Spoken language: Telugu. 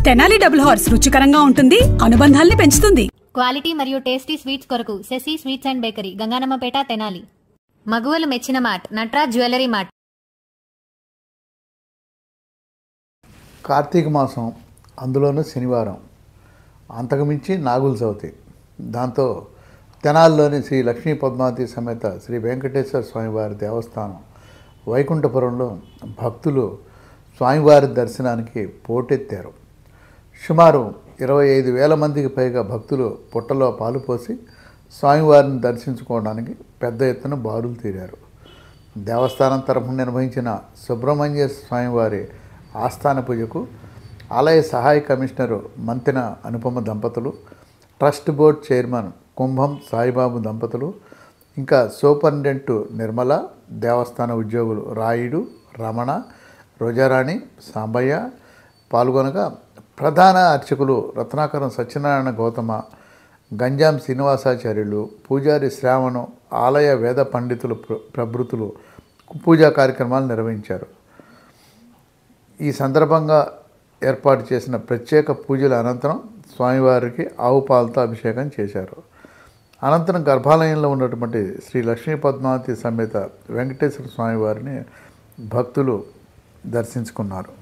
తెనాలి డబుల్ హార్స్ రుచికరంగా ఉంటుంది, అనుబంధాల్ని పెంచుతుంది. క్వాలిటీ మరియు టేస్టీ స్వీట్స్ కొరకు Sasi sweets and bakery, Ganganammapeta, Tenali. మగువలు మెచ్చిన మార్ట్ నటరాజ్ జ్యువెలరీ మార్ట్. కార్తీక మాసం, అందులోనూ శనివారం, అంతకుమించి నాగుల చవితి. దాంతో తెనాలిలోని శ్రీ లక్ష్మీ పద్మావతి సమేత శ్రీ వెంకటేశ్వర స్వామివారి దేవస్థానం వైకుంఠపురంలో భక్తులు స్వామివారి దర్శనానికి పోటెత్తారు. సుమారు 25,000 మందికి పైగా భక్తులు పుట్టలో పాలు పోసి స్వామివారిని దర్శించుకోవడానికి పెద్ద ఎత్తున బారులు తీరారు. దేవస్థానం తరఫున నిర్వహించిన సుబ్రహ్మణ్య స్వామివారి ఆస్థాన పూజకు ఆలయ సహాయ కమిషనరు మంతెన అనుపమ దంపతులు, ట్రస్ట్ బోర్డు చైర్మన్ కుంభం సాయిబాబు దంపతులు, ఇంకా సూపరింటెండెంట్ నిర్మల, దేవస్థాన ఉద్యోగులు రాయుడు, రమణ, రోజారాణి, సాంబయ్య పాల్గొనగా ప్రధాన అర్చకులు రత్నాకరం సత్యనారాయణ గౌతమ, గంజాం శ్రీనివాసాచార్యులు, పూజారి శ్రావణం, ఆలయ వేద పండితులు ప్రభృతులు పూజా కార్యక్రమాలు నిర్వహించారు. ఈ సందర్భంగా ఏర్పాటు చేసిన ప్రత్యేక పూజల అనంతరం స్వామివారికి ఆవు పాలతో అభిషేకం చేశారు. అనంతరం గర్భాలయంలో ఉన్నటువంటి శ్రీ లక్ష్మీ పద్మావతి సమేత వెంకటేశ్వర స్వామివారిని భక్తులు దర్శించుకున్నారు.